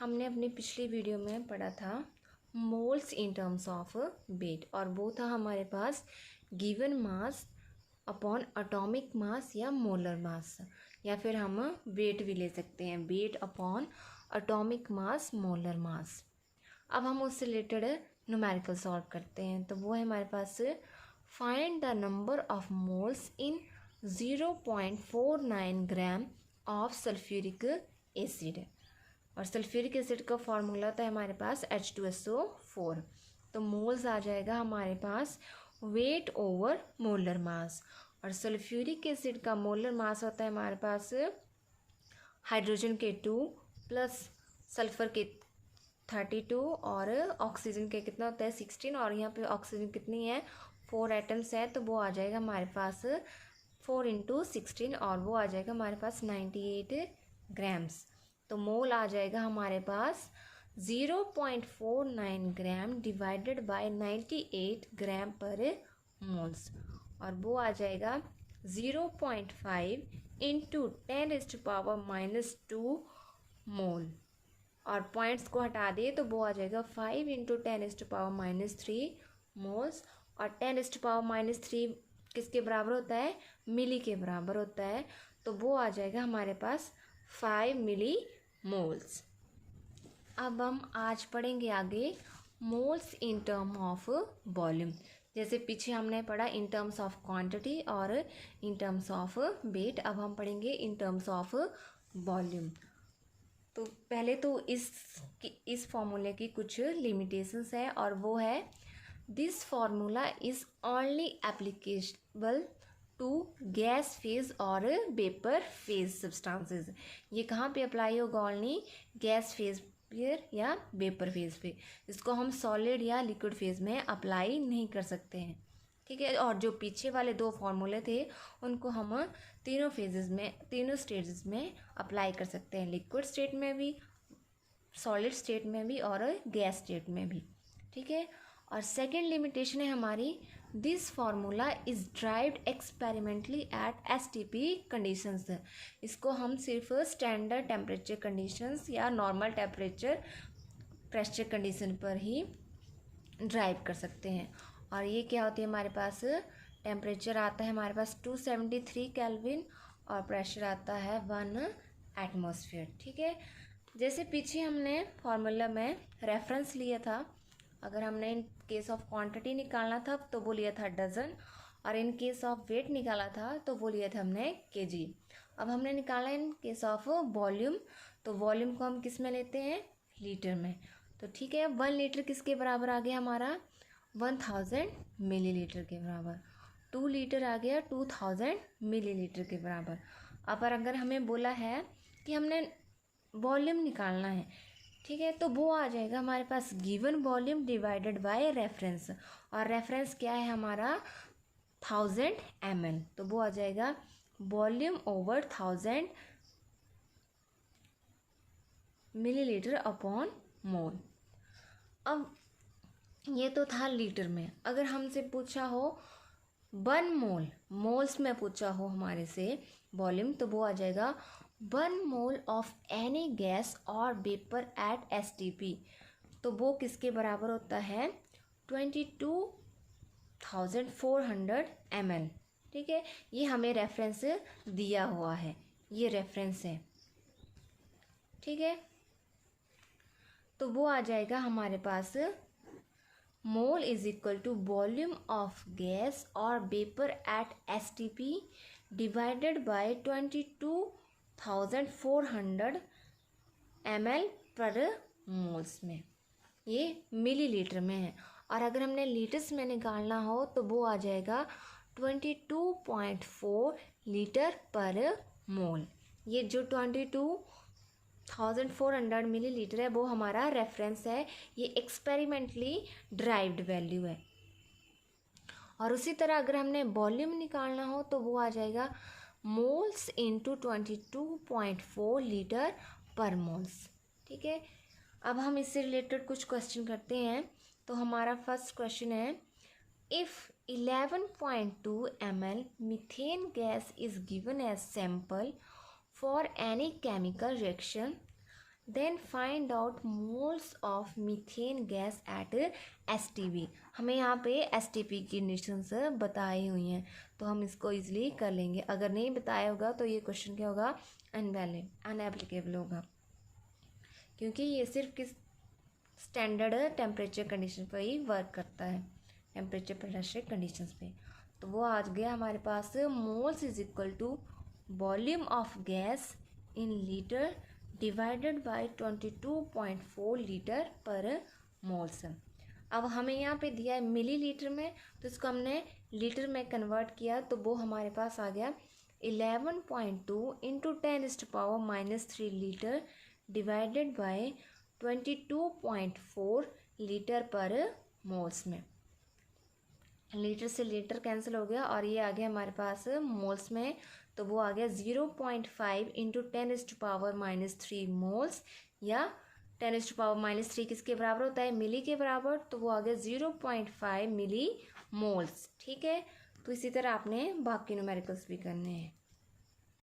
हमने अपनी पिछली वीडियो में पढ़ा था moles in terms of weight, और वो था हमारे पास given mass upon atomic mass या मोलर मास, या फिर हम वेट भी ले सकते हैं, weight upon atomic mass molar mass. अब हम उससे रिलेटेड न्यूमेरिकल सॉल्व करते हैं। तो वो है हमारे पास find the number of moles in 0.49 gram of sulphuric acid, और सल्फ्यूरिक एसिड का फॉर्मूला होता है हमारे पास H2SO4। तो मोल्स आ जाएगा हमारे पास वेट ओवर मोलर मास, और सल्फ्यूरिक एसिड का मोलर मास होता है हमारे पास हाइड्रोजन के 2 प्लस सल्फर के 32 और ऑक्सीजन के कितना होता है 16, और यहाँ पे ऑक्सीजन कितनी है 4 एटम्स है, तो वो आ जाएगा हमारे पास 4 × 16, और वो आ जाएगा हमारे पास 98 ग्राम्स। तो मोल आ जाएगा हमारे पास 0.49 ग्राम डिवाइडेड बाय 98 ग्राम पर मोल्स, और वो आ जाएगा 0.5 × 10⁻⁻2 मोल, और पॉइंट्स को हटा दिए तो वो आ जाएगा 5 × 10⁻³ मोल्स, और 10⁻³ किसके बराबर होता है, मिली के बराबर होता है, तो वो आ जाएगा हमारे पास 5 मिली मोल्स। अब हम आज पढ़ेंगे आगे moles in term of volume. जैसे पीछे हमने पढ़ा इन टर्म्स ऑफ क्वांटिटी और इन टर्म्स ऑफ वेट, अब हम पढ़ेंगे इन टर्म्स ऑफ वॉल्यूम। तो पहले तो इस फॉर्मूले की कुछ लिमिटेशंस है, और वो है this formula is only applicable to gas phase और वेपर फेज सब्सटेंसेस। ये कहाँ पे अप्लाई होगा, ओनली गैस फेज या वेपर फेज पे। इसको हम सॉलिड या लिक्विड फेज में अप्लाई नहीं कर सकते हैं, ठीक है। और जो पीछे वाले 2 फार्मूले थे उनको हम तीनों फेजेस में, तीनों स्टेजेस में अप्लाई कर सकते हैं, लिक्विड स्टेट में भी, सॉलिड स्टेट में भी और गैस स्टेट में भी, ठीक है। और सेकेंड लिमिटेशन है हमारी this formula is derived experimentally at STP conditions. इसको हम सिर्फ स्टैंडर्ड टेम्परेचर कंडीशंस या नॉर्मल टेम्परेचर प्रेशर कंडीशन पर ही ड्राइव कर सकते हैं। और ये क्या होती है हमारे पास, टेम्परेचर आता है हमारे पास 273 केल्विन और प्रेशर आता है 1 एटमॉस्फेयर, ठीक है। जैसे पीछे हमने फार्मूला में रेफरेंस लिया था, अगर हमने इन केस ऑफ क्वांटिटी निकालना था तो वो लिया था डजन, और इन केस ऑफ वेट निकाला था तो वो लिया था हमने kg। अब हमने निकाला इन केस ऑफ वॉल्यूम, तो वॉल्यूम को हम किस में लेते हैं, लीटर में। तो ठीक है, 1 लीटर किसके बराबर आ गया हमारा, 1000 मिलीलीटर के बराबर। 2 लीटर आ गया 2000 मिलीलीटर के बराबर। अब अगर हमें बोला है कि हमने वॉल्यूम निकालना है, ठीक है, तो वो आ जाएगा हमारे पास given volume divided by reference, और रेफरेंस क्या है हमारा 1000 ml, तो वो आ जाएगा volume over 1000 millilitre upon mole. अब ये तो था लीटर में। अगर हमसे पूछा हो 1 मोल, मोल्स में पूछा हो हमारे से वॉल्यूम, तो वो आ जाएगा 1 मोल ऑफ एनी गैस और वेपर एट STP, तो वो किसके बराबर होता है 22,400 ml, ठीक है। ये हमें रेफरेंस दिया हुआ है, ये रेफरेंस है, ठीक है। तो वो आ जाएगा हमारे पास mole is equal to volume of gas और vapour at STP divided by 22,400 ml पर मोल्स में, ये मिलीलीटर में है। और अगर हमने लीटर्स में निकालना हो तो वो आ जाएगा 22.4 लीटर पर मोल। ये जो 22,400 मिलीलीटर है वो हमारा रेफरेंस है, ये एक्सपेरिमेंटली ड्राइव्ड वैल्यू है। और उसी तरह अगर हमने वॉल्यूम निकालना हो तो वो आ जाएगा मोल्स इंटू 22.4 लीटर पर मोल्स, ठीक है। अब हम इससे रिलेटेड कुछ क्वेश्चन करते हैं। तो हमारा फर्स्ट क्वेश्चन है, if 11.2 ml methane gas is given as sample for any chemical reaction then find out moles of methane gas at STP। हमें यहाँ पे STP की कंडीशंस बताई हुई हैं, तो हम इसको इजीली कर लेंगे। अगर नहीं बताया होगा तो ये क्वेश्चन क्या होगा, अनवैलिड, अनएप्लीकेबल होगा, क्योंकि ये सिर्फ किस स्टैंडर्ड टेम्परेचर कंडीशन पर ही वर्क करता है, टेम्परेचर प्रेशर कंडीशंस पे। तो वो आ गया हमारे पास, moles is equal to volume of gas in litre divided by 22.4 litre पर मोल्स। अब हमें यहाँ पे दिया है मिलीलीटर में, तो इसको हमने लीटर में कन्वर्ट किया, तो वो हमारे पास आ गया 11.2 into 10⁻³ litre divided by 22.4 litre पर मोल्स में। लीटर से लीटर कैंसिल हो गया और ये आ गया हमारे पास मोल्स में, तो वो आ गया 0.5 इंटू 10⁻³ मोल्स, या 10⁻³ किसके बराबर होता है, मिली के बराबर, तो वो आ गया 0.5 मिली मोल्स। ठीक है, तो इसी तरह आपने बाकी न्यूमेरिकल्स भी करने हैं।